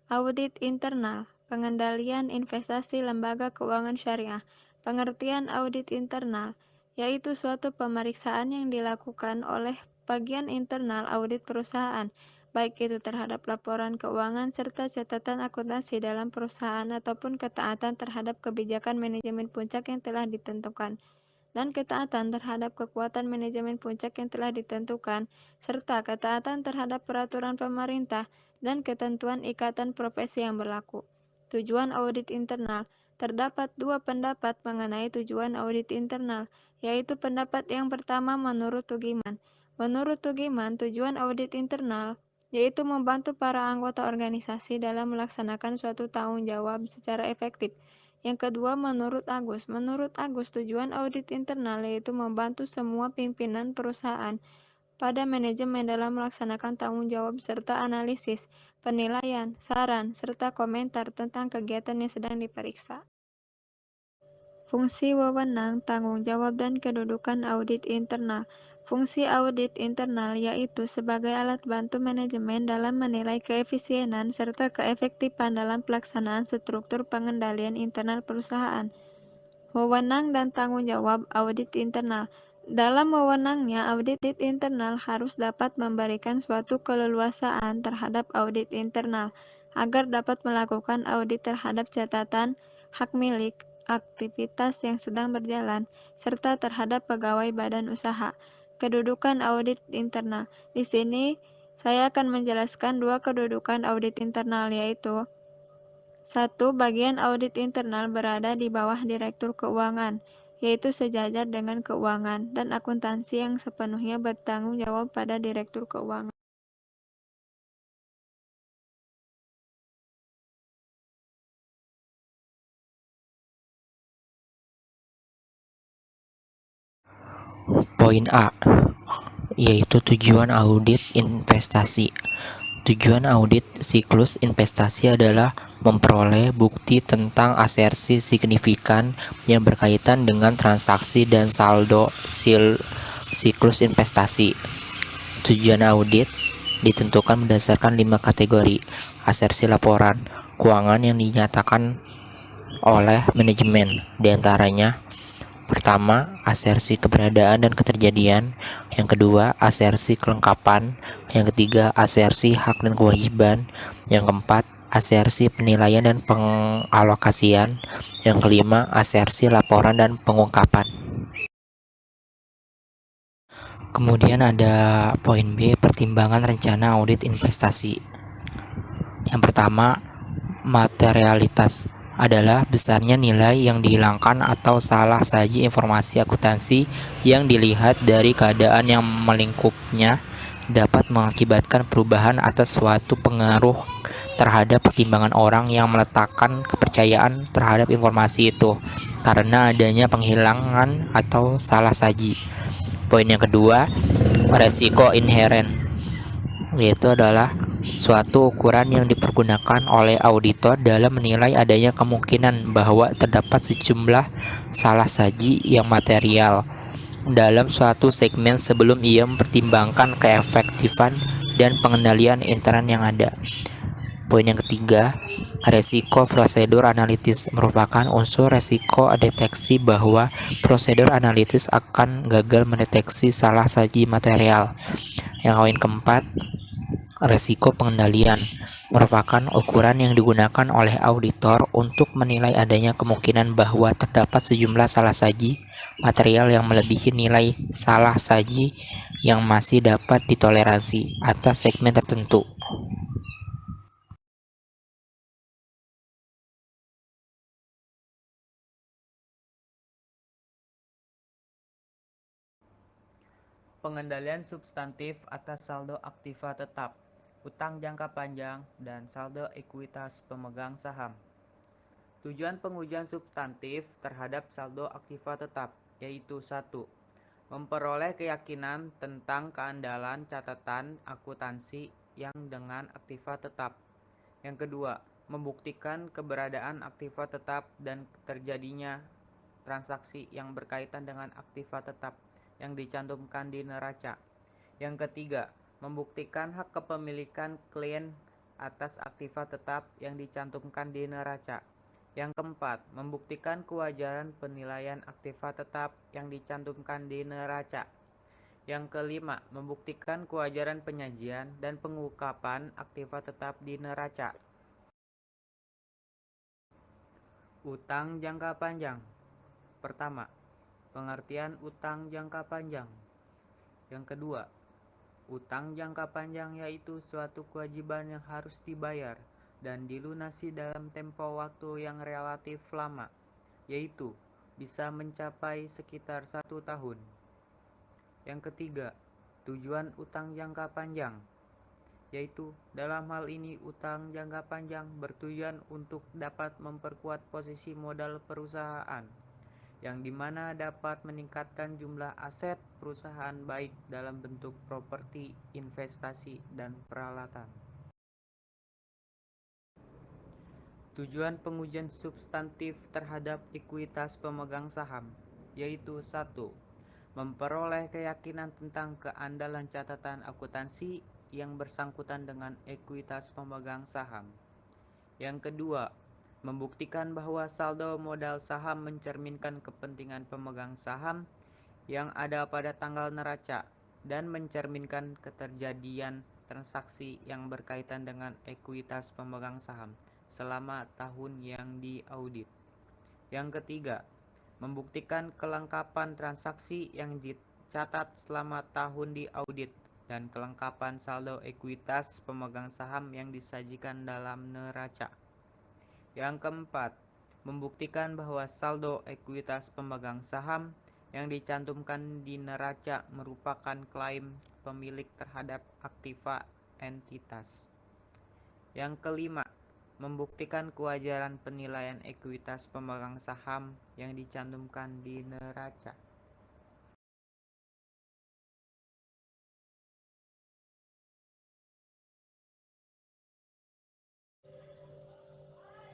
Audit internal, pengendalian investasi lembaga keuangan syariah. Pengertian audit internal, yaitu suatu pemeriksaan yang dilakukan oleh bagian internal audit perusahaan, baik itu terhadap laporan keuangan serta catatan akuntansi dalam perusahaan ataupun ketaatan terhadap kebijakan manajemen puncak yang telah ditentukan, dan ketaatan terhadap kekuatan manajemen puncak yang telah ditentukan, serta ketaatan terhadap peraturan pemerintah dan ketentuan ikatan profesi yang berlaku. Tujuan audit internal. Terdapat dua pendapat mengenai tujuan audit internal, yaitu pendapat yang pertama menurut Tugiman. Menurut Tugiman, tujuan audit internal yaitu membantu para anggota organisasi dalam melaksanakan suatu tanggung jawab secara efektif. Yang kedua, menurut Agus, tujuan audit internal yaitu membantu semua pimpinan perusahaan pada manajemen dalam melaksanakan tanggung jawab serta analisis, penilaian, saran, serta komentar tentang kegiatan yang sedang diperiksa. Fungsi, wewenang, tanggung jawab, dan kedudukan audit internal. Fungsi audit internal yaitu sebagai alat bantu manajemen dalam menilai keefisienan serta keefektifan dalam pelaksanaan struktur pengendalian internal perusahaan. Wewenang dan tanggung jawab audit internal. Dalam wewenangnya, audit internal harus dapat memberikan suatu keleluasaan terhadap audit internal agar dapat melakukan audit terhadap catatan, hak milik, aktivitas yang sedang berjalan, serta terhadap pegawai badan usaha. Kedudukan audit internal. Di sini saya akan menjelaskan dua kedudukan audit internal, yaitu: 1. Bagian audit internal berada di bawah Direktur Keuangan, yaitu sejajar dengan keuangan dan akuntansi yang sepenuhnya bertanggung jawab pada Direktur Keuangan. Poin A, yaitu tujuan audit investasi. Tujuan audit siklus investasi adalah memperoleh bukti tentang asersi signifikan yang berkaitan dengan transaksi dan saldo siklus investasi. Tujuan audit ditentukan berdasarkan 5 kategori asersi laporan keuangan yang dinyatakan oleh manajemen, diantaranya: pertama, asersi keberadaan dan keterjadian. Yang kedua, asersi kelengkapan. Yang ketiga, asersi hak dan kewajiban. Yang keempat, asersi penilaian dan pengalokasian. Yang kelima, asersi laporan dan pengungkapan. Kemudian ada poin B, pertimbangan rencana audit investasi. Yang pertama, materialitas adalah besarnya nilai yang dihilangkan atau salah saji informasi akuntansi yang dilihat dari keadaan yang melingkupnya dapat mengakibatkan perubahan atas suatu pengaruh terhadap pertimbangan orang yang meletakkan kepercayaan terhadap informasi itu karena adanya penghilangan atau salah saji. Poin yang kedua, resiko inheren, yaitu adalah suatu ukuran yang dipergunakan oleh auditor dalam menilai adanya kemungkinan bahwa terdapat sejumlah salah saji yang material dalam suatu segmen sebelum ia mempertimbangkan keefektifan dan pengendalian intern yang ada. Poin yang ketiga, resiko prosedur analitis merupakan unsur resiko deteksi bahwa prosedur analitis akan gagal mendeteksi salah saji material. Yang poin keempat, resiko pengendalian merupakan ukuran yang digunakan oleh auditor untuk menilai adanya kemungkinan bahwa terdapat sejumlah salah saji material yang melebihi nilai salah saji yang masih dapat ditoleransi atas segmen tertentu. Pengendalian substantif atas saldo aktiva tetap, utang jangka panjang, dan saldo ekuitas pemegang saham. Tujuan pengujian substantif terhadap saldo aktiva tetap, yaitu 1. Memperoleh keyakinan tentang keandalan catatan akuntansi yang dengan aktiva tetap. Yang kedua, membuktikan keberadaan aktiva tetap dan terjadinya transaksi yang berkaitan dengan aktiva tetap yang dicantumkan di neraca. Yang ketiga, membuktikan hak kepemilikan klien atas aktiva tetap yang dicantumkan di neraca. Yang keempat, membuktikan kewajaran penilaian aktiva tetap yang dicantumkan di neraca. Yang kelima, membuktikan kewajaran penyajian dan pengungkapan aktiva tetap di neraca. Utang jangka panjang. Pertama, pengertian utang jangka panjang. Yang kedua, utang jangka panjang yaitu suatu kewajiban yang harus dibayar dan dilunasi dalam tempo waktu yang relatif lama, yaitu bisa mencapai sekitar 1 tahun. Yang ketiga, tujuan utang jangka panjang, yaitu dalam hal ini utang jangka panjang bertujuan untuk dapat memperkuat posisi modal perusahaan, yang dimana dapat meningkatkan jumlah aset perusahaan baik dalam bentuk properti, investasi, dan peralatan. Tujuan pengujian substantif terhadap ekuitas pemegang saham, yaitu 1. Memperoleh keyakinan tentang keandalan catatan akuntansi yang bersangkutan dengan ekuitas pemegang saham. Yang kedua, membuktikan bahwa saldo modal saham mencerminkan kepentingan pemegang saham yang ada pada tanggal neraca dan mencerminkan keterjadian transaksi yang berkaitan dengan ekuitas pemegang saham selama tahun yang diaudit. Yang ketiga, membuktikan kelengkapan transaksi yang dicatat selama tahun diaudit dan kelengkapan saldo ekuitas pemegang saham yang disajikan dalam neraca. Yang keempat, membuktikan bahwa saldo ekuitas pemegang saham yang dicantumkan di neraca merupakan klaim pemilik terhadap aktiva entitas. Yang kelima, membuktikan kewajaran penilaian ekuitas pemegang saham yang dicantumkan di neraca.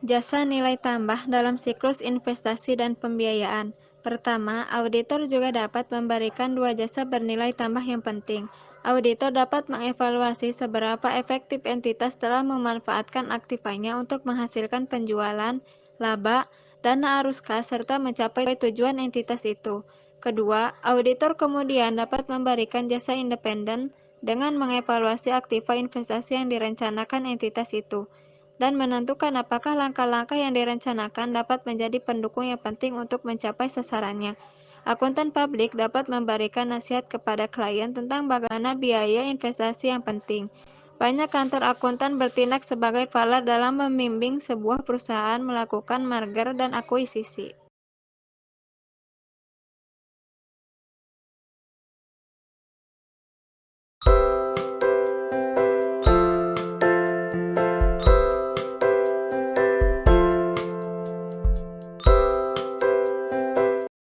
Jasa nilai tambah dalam siklus investasi dan pembiayaan. Pertama, auditor juga dapat memberikan dua jasa bernilai tambah yang penting. Auditor dapat mengevaluasi seberapa efektif entitas telah memanfaatkan aktivanya untuk menghasilkan penjualan, laba, dana arus kas, serta mencapai tujuan entitas itu. Kedua, auditor kemudian dapat memberikan jasa independen dengan mengevaluasi aktiva investasi yang direncanakan entitas itu dan menentukan apakah langkah-langkah yang direncanakan dapat menjadi pendukung yang penting untuk mencapai sasarannya. Akuntan publik dapat memberikan nasihat kepada klien tentang bagaimana biaya investasi yang penting. Banyak kantor akuntan bertindak sebagai falar dalam membimbing sebuah perusahaan melakukan merger dan akuisisi.